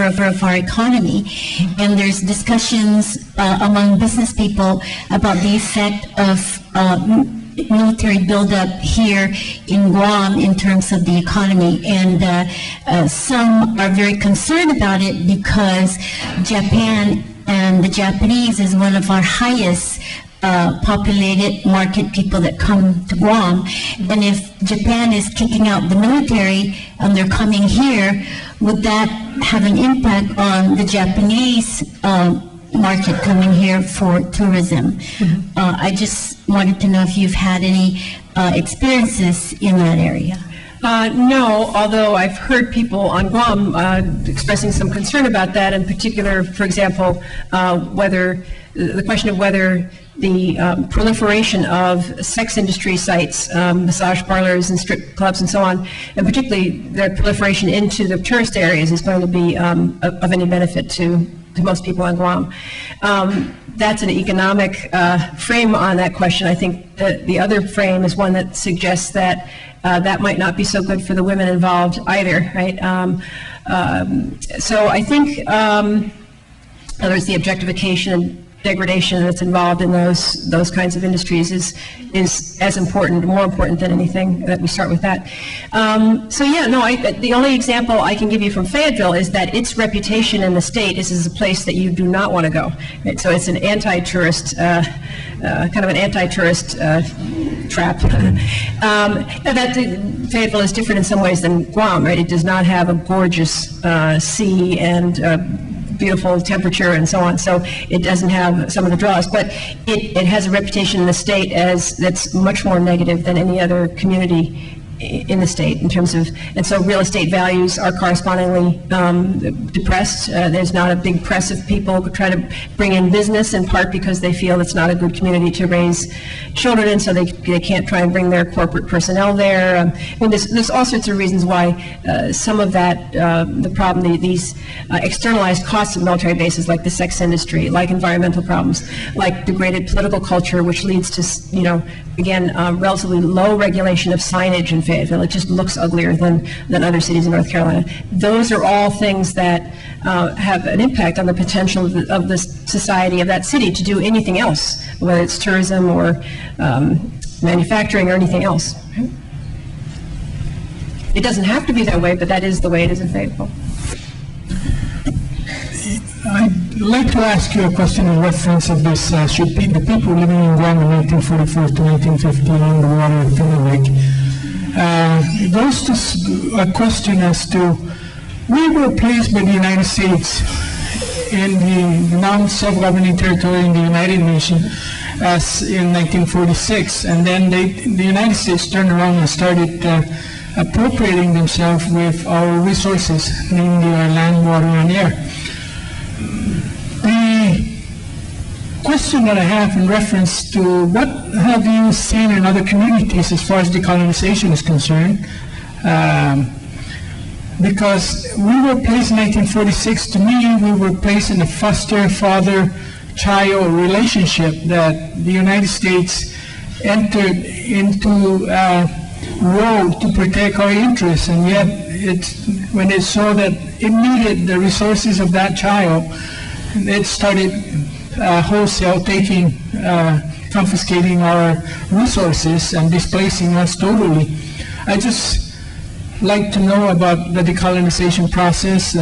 of our economy. And there's discussions among business people about the effect of military buildup here in Guam in terms of the economy. And some are very concerned about it because Japan and the Japanese is one of our highest populated market people that come to Guam. And if Japan is kicking out the military and they're coming here, would that have an impact on the Japanese market coming here for tourism? I just wanted to know if you've had any experiences in that area. No, although I've heard people on Guam expressing some concern about that, in particular, for example, whether the question of whether the proliferation of sex industry sites, massage parlors and strip clubs and so on, and particularly the proliferation into the tourist areas is going to be of any benefit to most people on Guam. That's an economic frame on that question. I think that the other frame is one that suggests that that might not be so good for the women involved either, right? So I think there's the objectification and degradation that's involved in those kinds of industries is as important, more important than anything, that we start with that. So yeah, no, the only example I can give you from Fayetteville is that its reputation in the state is as a place that you do not want to go. Right? So it's an anti-tourist, kind of an anti-tourist trap. Fayetteville is different in some ways than Guam, right? It does not have a gorgeous sea and beautiful temperature and so on, so it doesn't have some of the draws, but it has a reputation in the state that's much more negative than any other community in the state in terms of, and so real estate values are correspondingly depressed. There's not a big press of people who try to bring in business, in part because they feel it's not a good community to raise children in, so they can't try and bring their corporate personnel there. I mean, there's all sorts of reasons why some of that, the problem, these externalized costs of military bases, like the sex industry, like environmental problems, like degraded political culture, which leads to, you know, again, relatively low regulation of signage in Fayetteville. It just looks uglier than other cities in North Carolina. Those are all things that have an impact on the potential of the society of that city to do anything else, whether it's tourism or manufacturing or anything else. It doesn't have to be that way, but that is the way it is in Fayetteville. I'd like to ask you a question in reference of this, should the people living in Guam in 1944 to 1915 on the water of Finnewick. It goes to a question as to, we were placed by the United States in the now self-governing territory in the United Nations as in 1946, and then the United States turned around and started appropriating themselves with our resources, namely our land, water, and air. The question that I have in reference to what have you seen in other communities as far as decolonization is concerned, because we were placed in 1946, to me we were placed in a foster father-child relationship that the United States entered into role to protect our interests, and yet when it saw that it needed the resources of that child, it started wholesale taking, confiscating our resources and displacing us totally. I just like to know about the decolonization process,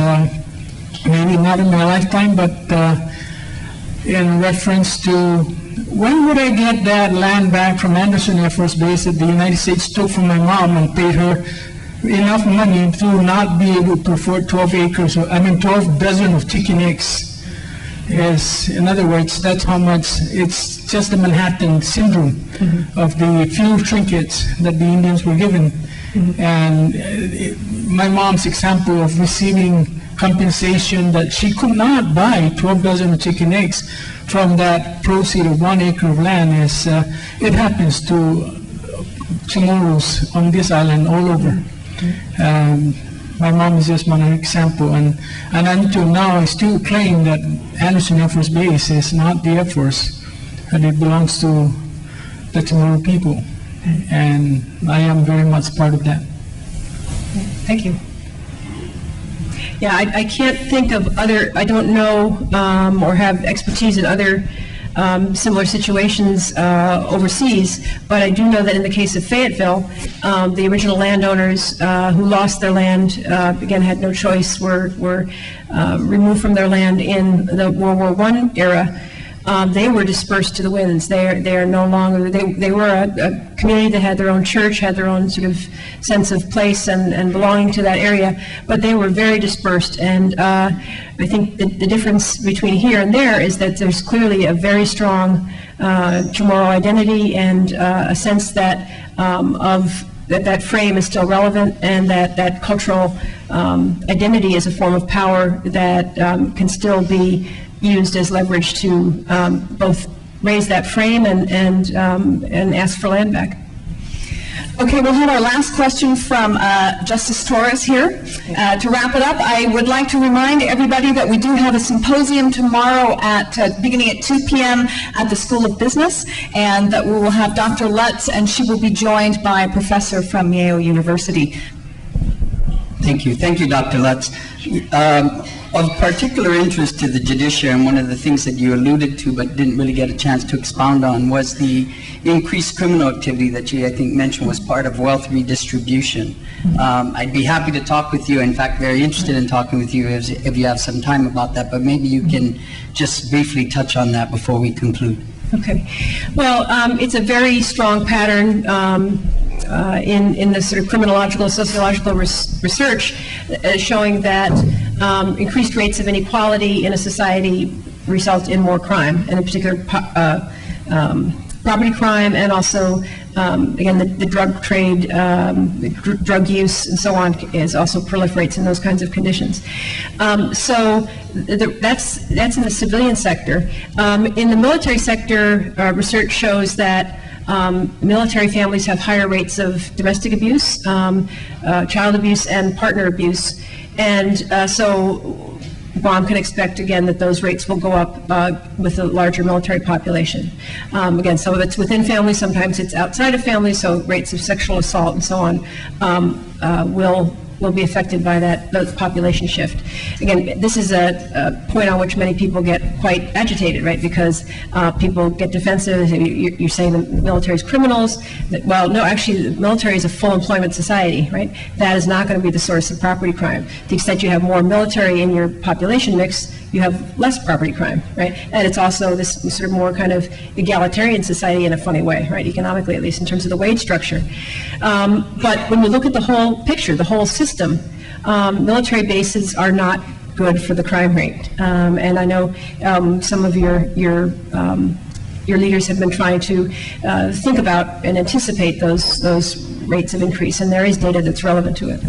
maybe not in my lifetime, but in reference to when would I get that land back from Anderson Air Force Base that the United States took from my mom and paid her enough money to not be able to afford 12 acres, 12 dozen of chicken eggs. Yes, in other words, that's how much, it's just the Manhattan syndrome of the few trinkets that the Indians were given. And my mom's example of receiving compensation that she could not buy 12 dozen of chicken eggs from that proceed of 1 acre of land is, it happens to tomorrows on this island all over. My mom is just one example, and until now I still claim that Anderson Air Force Base is not the Air Force, and it belongs to the Chamorro people, and I am very much part of that. Thank you. Yeah, I can't think of other, I don't know or have expertise in other similar situations overseas, but I do know that in the case of Fayetteville, the original landowners who lost their land, again, had no choice, were removed from their land in the World War I era. They were dispersed to the winds. They are no longer, they were a community that had their own church, had their own sort of sense of place and belonging to that area, but they were very dispersed. And I think the difference between here and there is that there's clearly a very strong Chamorro identity and a sense that that frame is still relevant, and that cultural identity is a form of power that can still be used as leverage to both raise that frame and ask for land back. Okay, we'll have our last question from Justice Torres here. To wrap it up, I would like to remind everybody that we do have a symposium tomorrow beginning at 2 p.m. at the School of Business, and that we will have Dr. Lutz, and she will be joined by a professor from Yale University. Thank you, Dr. Lutz. Of particular interest to the judiciary, and one of the things that you alluded to but didn't really get a chance to expound on, was the increased criminal activity that you, I think, mentioned was part of wealth redistribution. I'd be happy to talk with you, in fact, very interested in talking with you if you have some time about that, but maybe you can just briefly touch on that before we conclude. Okay. Well, it's a very strong pattern in the sort of criminological, sociological research showing that increased rates of inequality in a society result in more crime, and in particular property crime, and also, again, the drug trade, drug use, and so on, is also proliferates in those kinds of conditions. So that's in the civilian sector. In the military sector, research shows that military families have higher rates of domestic abuse, child abuse, and partner abuse. And so Guam can expect, again, that those rates will go up with a larger military population. Again, some of it's within families, sometimes it's outside of families, so rates of sexual assault and so on will be affected by that population shift. Again, this is a point on which many people get quite agitated, right? Because people get defensive. You're saying the military is criminals. Well, no, actually, the military is a full employment society, right? That is not going to be the source of property crime. To the extent you have more military in your population mix, you have less property crime, right? And it's also this sort of more kind of egalitarian society in a funny way, right? Economically, at least, in terms of the wage structure. But when you look at the whole picture, the whole system, military bases are not good for the crime rate. And I know some of your leaders have been trying to think about and anticipate those rates of increase, and there is data that's relevant to it.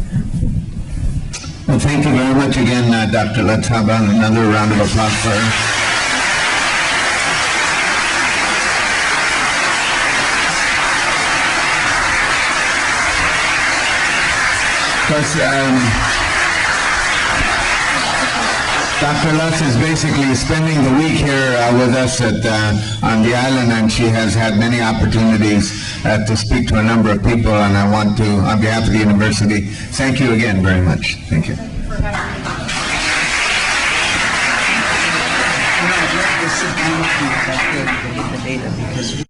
Well, thank you very much again, Dr. Lutz. How about another round of applause for her? Because Dr. Lutz is basically spending the week here with us on the island, and she has had many opportunities to speak to a number of people, and I want to, on behalf of the university, thank you again very much. Thank you. This is the data because